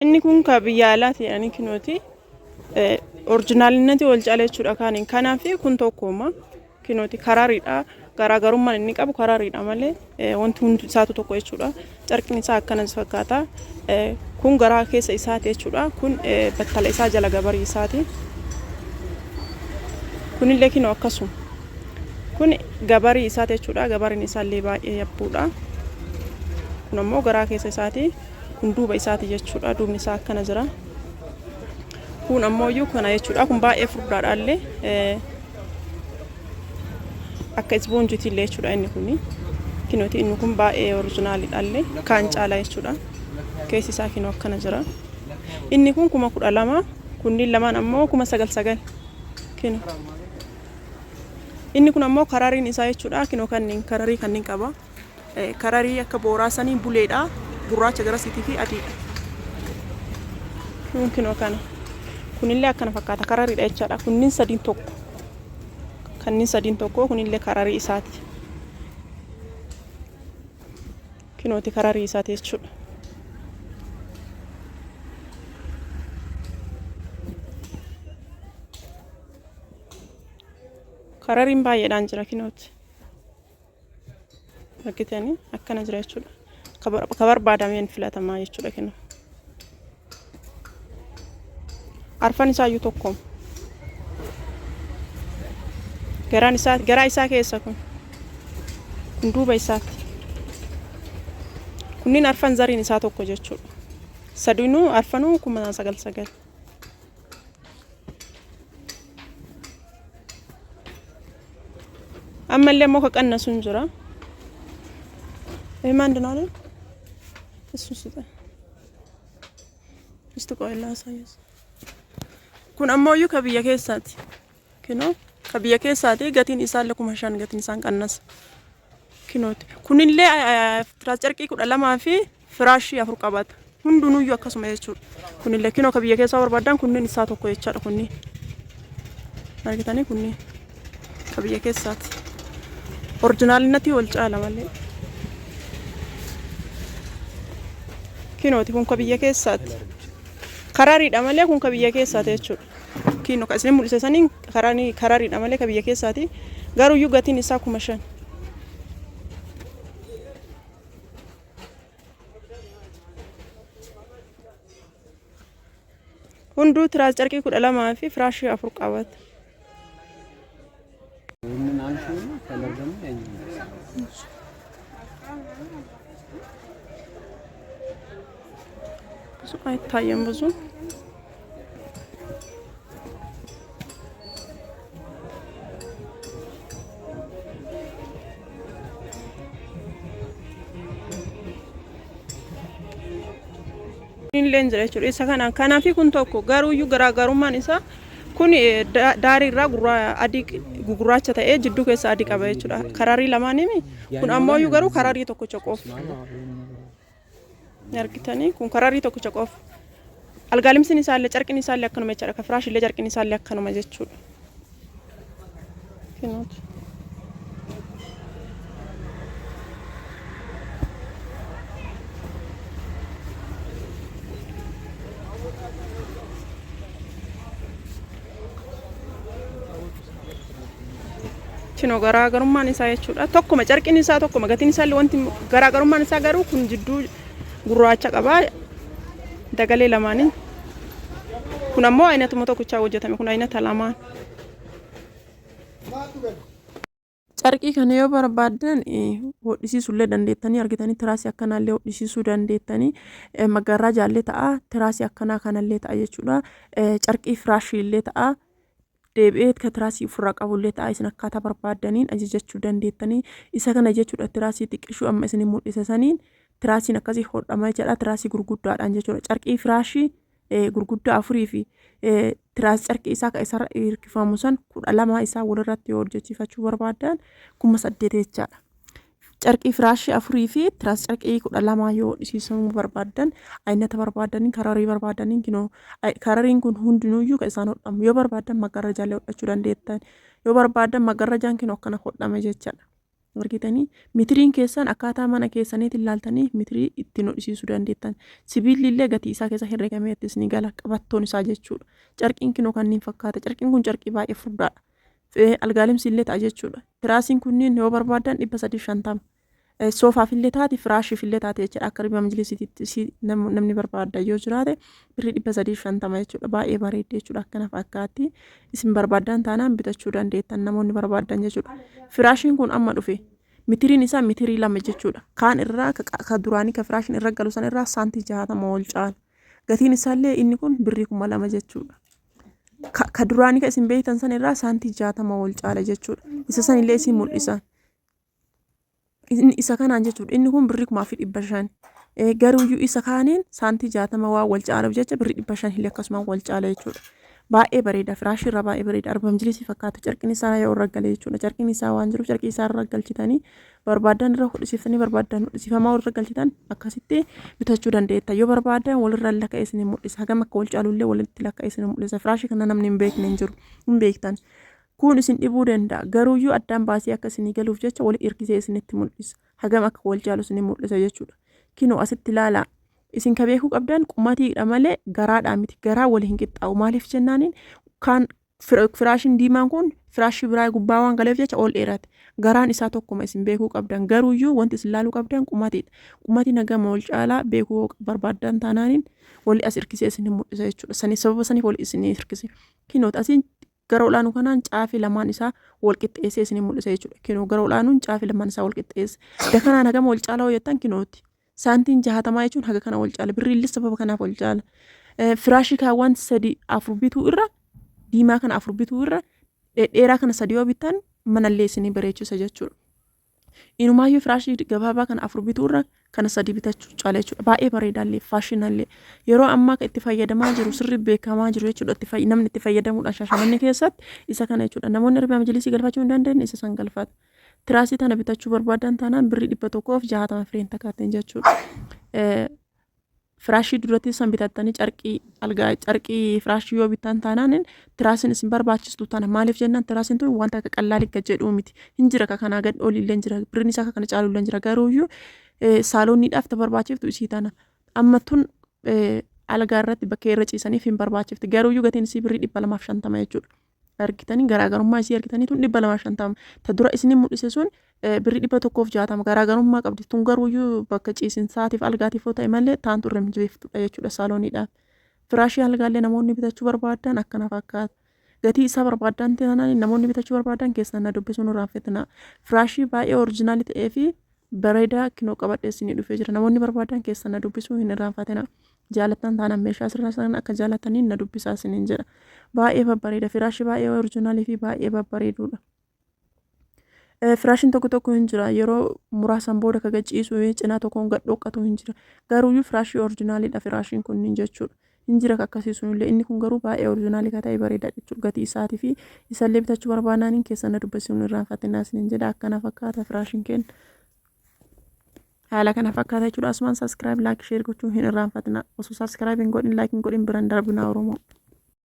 Inni kun ka biyya alaati yani kinooti originaalinatti wal caalee jechuudha kaaniin kanaafi kun tokkoma kinooti karaariidha garaagarummaan inni qabu karaariidha malee wanti hundi isaatu tokko jechuudha carqiin isaa akkanas fakkaata kun garaa keessa isaati jechuudha kun battala isaa jala gabarii isaati kun illee kinoo akkasuma kun gabarii isaati jechuudha gabariin isaa illee baay'ee yabbuudha kun ammoo garaa keessa isaati kun duuba isaati jechuudha duubni isaa akkana jira kun ammoo iyyuu kana jechuudha kun baay'ee furdaadha illee akka isboonjiti illee jechuudha inni kuni kinooti inni kun baay'ee originaalidha illee kaan caalaa jechuudha keessi isaa kinoo akkana jira inni kun 12,000 kunniin lamaan ammoo 9,900 kinoo inni kun ammoo karariin isaa jechuudha kinoo kanniin kararii kanniin qaba kararii akka booraasanii buleedha gurraacha garasiitii fi adiidha kinoo kana kunillee akkana fakkaata karariidha jechaadha kunniin sadiin tokko kanniin sadiin tokko kunillee kararii isaati kinooti kararii isaati jechuudha karariin baay'eedhaan jira kinooti argitanii akkana jira jechuudha kabarbaadameen filatamaa jechuudha kinoo arfan isaa iyyuu tokko garaa isaa keessa kun duuba isaati kunniin arfan zariin isaa tokko jechuudha sadinuu arfanuu 9,900 ammallee ammoo ka qannasuun jira maandinaale isusita istiqoillaa saayis kun ammoo iyyuu ka biyya keessaati kinoo ka biyya keessaati gatiin isaa illee 5,000 gatiin isaan qannas kinooti kunillee carqii 12 fi firaashii 4 qabata hundunuyyuu akkasuma jechuudha kunillee kinoo ka biyya keessaa barbaadan kunniin isaa tokko jechaadha kunniin argitanii kunniin ka biyya keessaati originaalinatti wal caala malee kinooti kun ka biyya keessaati karariidha malee kun ka biyya keessaati jechuudha kinoo ka isin mul'isanii karariidha malee ka biyya keessaati garuu iyyuu gatiin isaa 5,000 hunduu tiraas carqii 12 fi firaashii 4 qabata ብዙ አይታየም ብዙ ሌንዝ ለቹ isa kana fi kun tokko garuu iyyuu garaagarummaan isaa kun daarii irraa adii gugurraacha ta'ee jidduu keessa adii qaba jechuudha kararii lamaanimi kun ammoo iyyuu garuu kararii tokkocha qofa argitanii kun kararii tokkocha qofa algaalimsin isaa illee carqiin isaa illee akkanuma jechuudha ka firaash illee carqiin isaa illee akkanuma jechuudha kinooti chino garaagarummaan isaa jechuudha tokkuma carqiin isaa tokkuma gatiin isaa illee wanti garaagarummaan isaa garuu kun jidduu gurraacha qaba dagalee lamaaniin kun ammoo aynatuma tokkochaa hojjetame kun aynata lamaan carqii kana yoo barbaadan hodhisiisuu illee dandeettanii argitanii tiraasii akkanaallee hodhisiisuu dandeettanii maggarraajaa illee ta'a tiraasii akkanaa kanallee ta'a jechuudha carqii firaashii illee ta'a deebi'ee ka tiraasii ofirraa qabullee ta'a isin akkaataa barbaadaniin ajajachuu dandeettanii isa kana jechuudha tiraasii xiqqishuu amma isin mul'isaniin tiraasiin akkasii hodhama jedha tiraasii gurguddaadhaan jechuudha carqii firaashii gurguddaa 4 fi tiraasii carqii isaa ka isarra hirkifamu san 12 isaa walirratti yoo hojjechiifachuu barbaadan 8,000 jechaadha carqii firaashii 4 fi tiraasii carqii 12 yoo hodhisiisuu barbaadan aynata barbaadaniin kararii barbaadaniin kinoo karariin kun hundinuyyuu ka isaan hodhamu yoo barbaadan maggarrajaalee hodhachuu dandeettan yoo barbaadan maggarrajaan kinoo akkana hodhame jechaadha argitanii mitiriin keessan akkaataa mana keessaniitti ilaaltanii mitirii ittiin hodhisiisuu dandeettan. Sibiilli illee gatii isaa keessa herreegamee itti ni gala qabattoon isaa jechuudha. Carqiin kinoo kanneen fakkaata. Carqiin kun carqii baay'ee furdaadha. Algaalimsi illee ta'a jechuudha. Tiraasiin kunniin yoo barbaadan 350. Soofaaf illee taate firaashiif illee taate jechuudha. Akka riba majlisiitti namni barbaada yoo jiraate birrii 350 jechuudha. Baay'ee bareedde jechuudha. Akkana fakkaatti isin barbaadan taanaan bitachuu dandeettan namoonni barbaadan jechuudha. Firaashiin kun amma dhufe. Mitiriin isaa mitirii 2 jechuudha. Kaan irraa ka duraanii ka firaashiin irra galu san irraa saantii 60 ol caala. Gatiin isaallee inni kun birrii 2,000 jechuudha. Ka duraanii ka isin beektan san irraa saantii 60 ol caala jechuudha. Isa san illee isin mul'isa. Isa kanaan jechuudha. Inni kun birrii 500. Garuuyyuu isa kaaniin saantii 60 waa wal caalaaf jecha birrii 500 illee akkasuma wal caala jechuudha. Baay'ee bareeda. Firaashii irra baay'ee bareeda. Arba majlisii fakkaata. Carqiin isaa yoo irra galee jechuudha. Carqiin isaa waan jiruuf carqii isaa irra galchitanii barbaadan irra hodhisiiftanii barbaadan hodhisiifamaa irra galchitan akkasitti bitachuu dandeetta. Yoo barbaadan walirra lakka'ee isin mul'isa. Hagam akka wal caalullee walitti lakka'ee isin mul'isa. Firaashii kana namni hin beekne hin jiru. Hin beektan. Kun isin dhibuu danda'a. Garuuyyuu addaan baasee akka isin galuuf jecha wali hirkisee isinitti mul'isa. Hagam akka wal caalu isin mul'isa jechuudha. Kinoo asitti ilaalaa. Isin ka beekuu qabdan qumatiidha malee garaadhaa miti. Garaa wali hin qixxaawu. Maaliif jennaaniin kan firaashiin diimaan kun firaashii biraa gubbaa waan galeef jecha ol dheerate. Garaan isaa tokkuma isin beekuu qabdan. Garuuyyuu wanti isin ilaaluu qabdan qumatiidha. Qumatiin hagama wal caalaa beekuu barbaadan taanaaniin wali as hirkisee isin mul'isa jechuudha. Sababa saniif wali isin hirkise. Kinoo asiin gara olaanuu kanaan caafii lamaan isaa wal qixxeessee isin mul'isa jechuudha. Kinoo gara olaanuun caafii lamaan isaa wal qixxeesse. Dakanaan hagama wal caalaa hojjetan kinooti. Saantiin 60 jechuun haga kana wal caala. Birrii illee sababa kanaaf wal caala. Firaashii kaawwan 3-4 bituu irra diimaa kana 4 bituu irra dheeraa kana 3 yoo bitan manallee isin bareechisa jechuudha. Inumaayyuu firaashii gabaabaa kana 4 bituu irra kana 3 bitachuu caala jechuudha. Baay'ee bareedaallee faashinallee yeroo ammaa kan itti fayyadamaa jiru sirri beekamaa jiru jechuudha. Namni itti fayyadamuudhaan Shaashamannee keessatti isa kana jechuudha. Namoonni riba majlisii galfachuu hin dandeenye isa san galfata. Tiraasii tana bitachuu barbaadan taanaan birrii 160 fireen takkaateen jechuudha. Firaashii duratti san bitattanii carqii firaashii yoo bitan taanaan tiraasiin isin barbaachistu tana maaliif jennaan tiraasiin tun wanta akka qallaalii jedhu miti. Hin jira kanaa gad olillee hin jira. Birriin isaa kana caalullee hin jira. Garuuyyuu saalooniidhaaf ta barbaachiftu isii tana. Amma tun algaa irratti bakka irra ciisaniif hin barbaachifti. Garuuyyuu gatiin isii birrii 250 jechuudha. Argitanii garaagarummaa isii argitanii tun 250. Ta dura isin mul'ise sun birrii 160 garaagarummaa qabdi. Tun garuuyyuu bakka ciisinsaatiif algaatiif yoo ta'e malee taantu irra mijeeffatudha jechuudha saalooniidhaaf. Firaashii algaallee namoonni bitachuu barbaadan akkana fakkaata. Gatii isaa barbaadan taanaan namoonni bitachuu barbaadan keessan na dubbisuun irraanfatina. Firaashii baay'ee oriijinaalii ta'ee fi bareedaa kinoo qabadhee isin dhufee jira. Namoonni barbaadan keessan na dubbisuu hin irraanfatina. Jaalatan taanaan meeshaa sirna sana akka jaalataniin na dubbisaa isiniin jedha. Baay'ee babbareeda. Firaashii baay'ee oriijinaalii fi baay'ee babbareedudha. Firaashiin tokko hin jira. Yeroo muraasan booda ka gachiisu cinaa tokkoon gad dhoqqatu hin jira. Garuuyyuu firaashii oriijinaaliidha firaashiin kunniin jechuudha. Hin jira akkasiisuun illee inni kun garuu baay'ee oriijinaalii ka ta'e bareeda jechuudha. Gatii isaatii fi isallee bitachuu barbaadaniin keessan na dubbisuun irraanfatinaa isiniin jedha. Akkana fakkaata firaashiin keenya. Haala kana fakkaata jechuudha. Asumaan saskiraayib laayik sheer gochuun hin irraanfatina. Osoo saskiraayib hin godhin laayik hin godhin biraan darbinaa Oromoo.